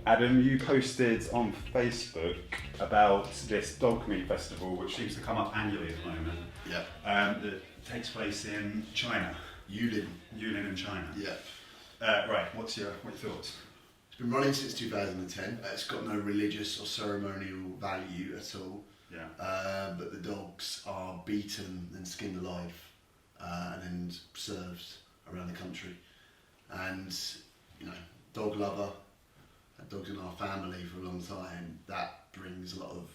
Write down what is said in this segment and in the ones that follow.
Adam, you posted on Facebook about this dog meat festival, which seems to come up annually at the moment. Yeah. That takes place in China. Yulin. Yulin in China. Yeah. Right. What are your thoughts? It's been running since 2010. It's got no religious or ceremonial value at all. Yeah. But the dogs are beaten and skinned alive, and then served around the country. And dog lover, had dogs in our family for a long time. That brings a lot of.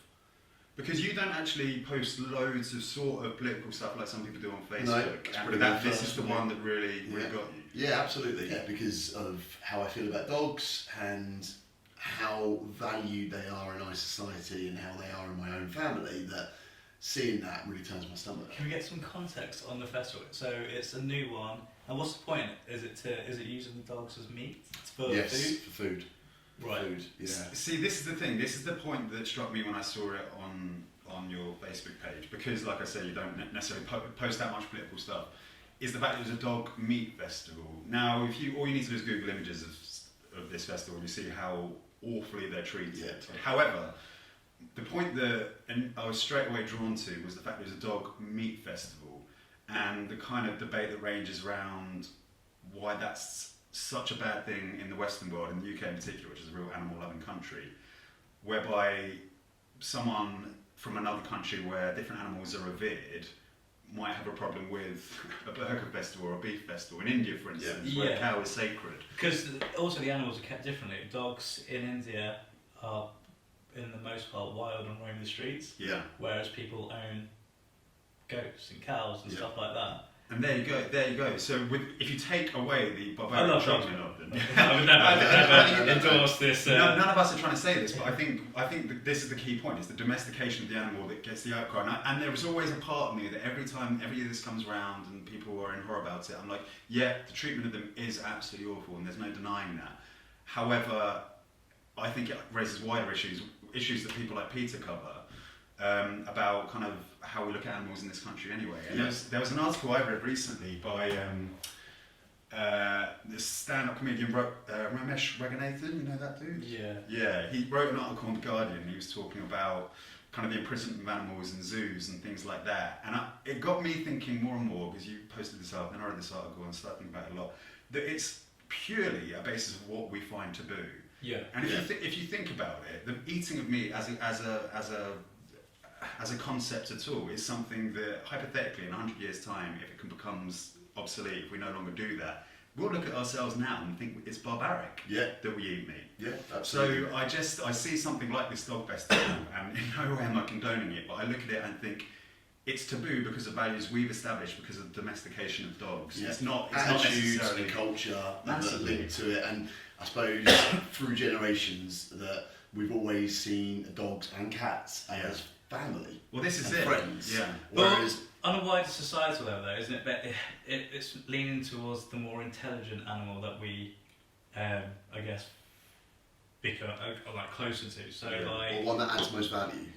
Because you don't actually post loads of sort of political stuff like some people do on Facebook. No, and this is the one that really got you. Yeah, absolutely. Yeah, because of how I feel about dogs and how valued they are in our society and how they are in my own family. That seeing that really turns my stomach. Can we get some context on the festival? So it's a new one, and what's the point? Is it using the dogs as meat? It's for yes, food? for food. Right. Food, yeah. See, this is the thing. This is the point that struck me when I saw it on your Facebook page. Because, like I say, you don't necessarily post that much political stuff. Is the fact that it was a dog meat festival. Now, all you need to do is Google images of this festival, and you see how awfully they're treated. Yeah. However, the point that I was straight away drawn to was the fact that it was a dog meat festival, and the kind of debate that ranges around why that's such a bad thing in the Western world, in the UK in particular, which is a real animal-loving country, whereby someone from another country where different animals are revered might have a problem with a burger festival or a beef festival. In India, for instance, where a cow is sacred. Because also the animals are kept differently. Dogs in India are, in the most part, wild and roam the streets. Yeah. Whereas people own goats and cows and stuff like that. And there you go. So if you take away the barbaric judgment of them, I would never endorse this. None of us are trying to say this, but I think that this is the key point. It's the domestication of the animal that gets the outcry. And there was always a part of me that every year this comes around and people are in horror about it, I'm like, yeah, the treatment of them is absolutely awful, and there's no denying that. However, I think it raises wider issues that people like Peter cover. About kind of how we look at animals in this country anyway. And there was an article I read recently by this stand-up comedian Ramesh Raghunathan, you know that dude? Yeah. Yeah, he wrote an article in The Guardian. He was talking about kind of the imprisonment of animals in zoos and things like that. And it got me thinking more and more, because you posted this up and I read this article and started thinking about it a lot, that it's purely a basis of what we find taboo. Yeah. And if you think about it, the eating of meat as a concept at all is something that hypothetically in 100 years' time, if it becomes obsolete, if we no longer do that, we'll look at ourselves now and think it's barbaric that we eat meat. Yeah, absolutely. So I see something like this dog festival, and in no way am I condoning it, but I look at it and think it's taboo because of values we've established because of the domestication of dogs. Yeah. It's not attitudes necessarily and culture that are Massively. linked to it, and I suppose through generations that we've always seen dogs and cats as family. Well, this is and it. friends. Yeah. Whereas on a wider societal level, though, isn't it? But it's leaning towards the more intelligent animal that we, I guess, become like closer to. So or one that adds most value.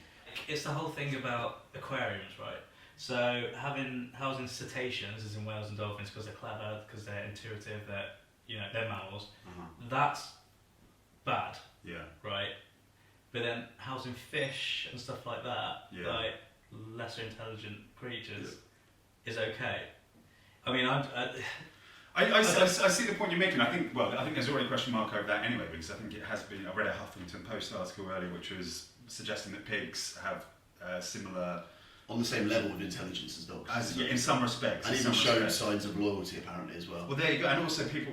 It's the whole thing about aquariums, right? So housing cetaceans, as in whales and dolphins, because they're clever, because they're intuitive, they're mammals. That's bad. Yeah. Right. But then housing fish and stuff like that, like lesser intelligent creatures, is okay. I mean, I see the point you're making. I think there's already a question mark over that anyway, because I think it has been. I read a Huffington Post article earlier, which was suggesting that pigs have similar, on the same level of intelligence as dogs. in some respects, and even showed signs of loyalty apparently as well. Well, there you go. And also, people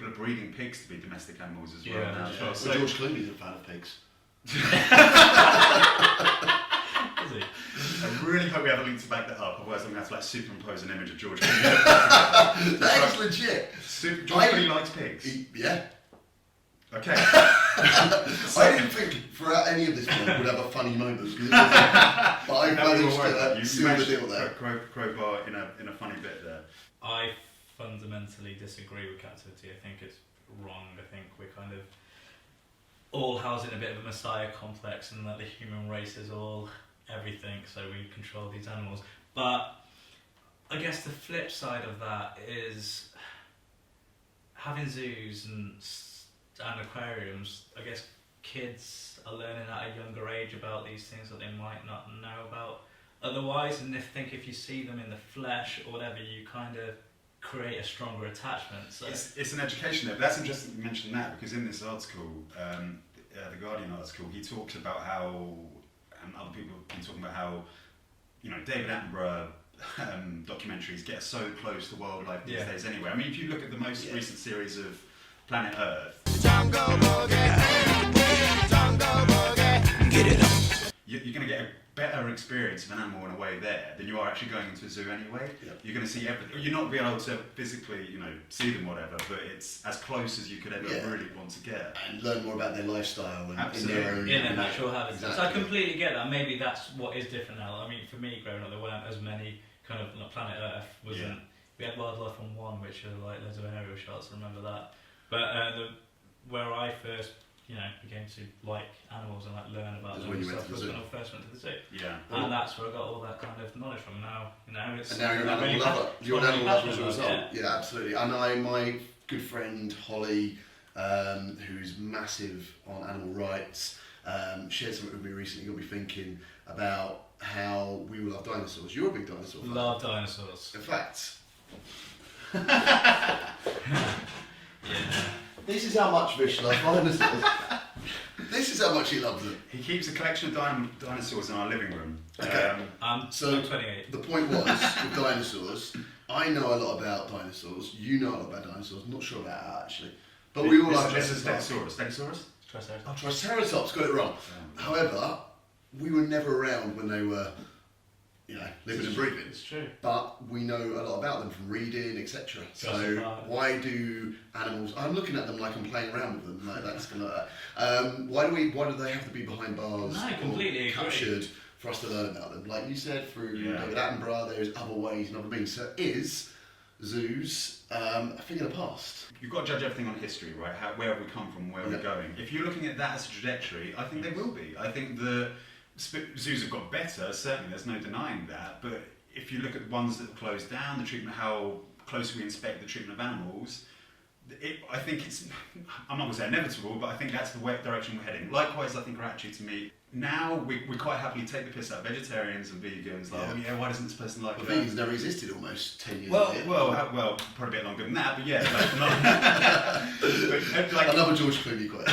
are breeding pigs to be domestic animals as well. Now, as well. Well, So George Clooney's a fan of pigs. is he? I really hope we have a link to back that up. Otherwise, I'm going to have to superimpose an image of George Clooney. That is legit. George Clooney likes pigs. Yeah. Okay. I didn't think throughout any of this film would have a funny moment, but I managed to seal the deal there. Crowbar in a funny bit there. I fundamentally disagree with captivity. I think it's wrong. I think we're kind of all housing a bit of a messiah complex, and that the human race is all everything, so we control these animals. But I guess the flip side of that is having zoos and and aquariums, I guess kids are learning at a younger age about these things that they might not know about otherwise, and if you see them in the flesh or whatever, you kind of create a stronger attachment. So it's an education there. But that's interesting you mentioned that, because in this article, the Guardian article, he talks about how, and other people have been talking about how, David Attenborough documentaries get so close to wildlife these days anyway. I mean, if you look at the most recent series of Planet Earth, you're going to get a better experience of an animal in a way there than you are actually going into a zoo anyway. Yep. You're going to see everything. You're not being able to physically, see them, whatever, but it's as close as you could ever really want to get. And learn more about their lifestyle and Absolutely. In their natural habitat. Exactly. So I completely get that. Maybe that's what is different now. I mean, for me, growing up, there weren't as many kind of Planet Earth wasn't. We had Wildlife on One, which are like loads of aerial shots. I remember that. But where I first began to like animals and like learn about them and stuff was when I first went to the zoo. Yeah. And that's where I got all that kind of knowledge from. Now, it's... And now you're an animal lover. You're an animal lover as a result. Yeah, absolutely. And my good friend Holly, who's massive on animal rights, shared something with me recently. Got me thinking about how we will love dinosaurs. You're a big dinosaur fan. Love dinosaurs. In fact... Yeah. This is how much Vish loves dinosaurs. This is how much he loves them. He keeps a collection of dinosaurs in our living room. Okay. So 28. The point was, with dinosaurs, I know a lot about dinosaurs, you know a lot about dinosaurs, I'm not sure about that actually. But we all like This is Stegosaurus. Triceratops. Oh, Triceratops, got it wrong. However, we were never around when they were, living and breathing. It's true. But we know a lot about them from reading, etc. So why do animals? I'm looking at them like I'm playing around with them. Like that's gonna. Why do they have to be behind bars? No, I completely or captured for us to learn about them? Like you said, through David Attenborough, there's other ways and other means. So is zoos a thing of the past? You've got to judge everything on history, right? Where have we come from? Where are we going? If you're looking at that as a trajectory, I think they will be. I think the zoos have got better, certainly, there's no denying that, but if you look at the ones that have closed down, the treatment, how closely we inspect the treatment of animals, I think it's, I'm not going to say inevitable, but I think that's the direction we're heading. Likewise, I think our attitude to meat, now we quite happily take the piss out of vegetarians and vegans, like, why doesn't this person like vegans never existed almost 10 years ago. ago. Well, probably a bit longer than that, but yeah. Another George Clooney quote.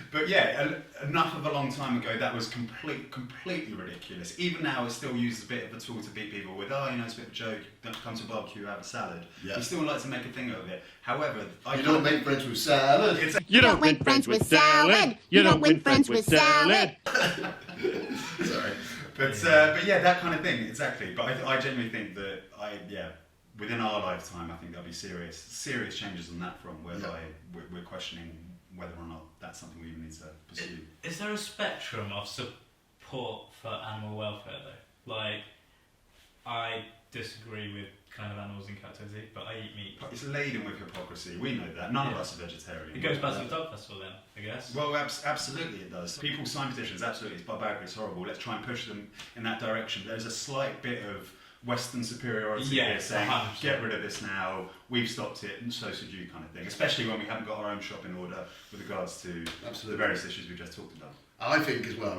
But yeah, enough of a long time ago, that was completely ridiculous. Even now, it's still used as a bit of a tool to beat people with, it's a bit of a joke, don't come to a barbecue, have a salad. Yeah. We still like to make a thing of it. However, you don't make friends with salad. You don't win friends with salad. You don't win friends with salad. Sorry. But yeah, that kind of thing, exactly. But I genuinely think that, within our lifetime, I think there'll be serious changes on that front, whereby we're questioning whether or not that's something we even need to pursue. Is there a spectrum of support for animal welfare though? Like, I disagree with kind of animals in captivity, but I eat meat. It's laden with hypocrisy. We know that. None of us are vegetarian. It goes back to the dog festival then, I guess. Well, absolutely it does. People sign petitions, absolutely, it's barbaric, it's horrible. Let's try and push them in that direction. There's a slight bit of Western superiority here saying, 100%. Get rid of this now, we've stopped it, and so should you, kind of thing. Especially when we haven't got our own shop in order with regards to the various issues we just talked about. I think as well,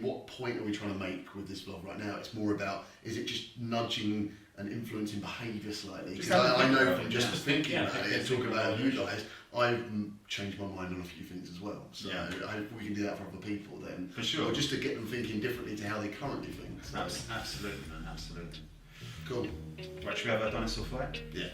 what point are we trying to make with this vlog right now? It's more about, is it just nudging and influencing behaviour slightly? Because I know from just thinking about it and talking about you guys, I've changed my mind on a few things as well. So I hope we can do that for other people then. For sure. Or just to get them thinking differently to how they currently think. So. Absolutely, man, absolutely. Cool. Right, should we have a dinosaur fight? Yeah.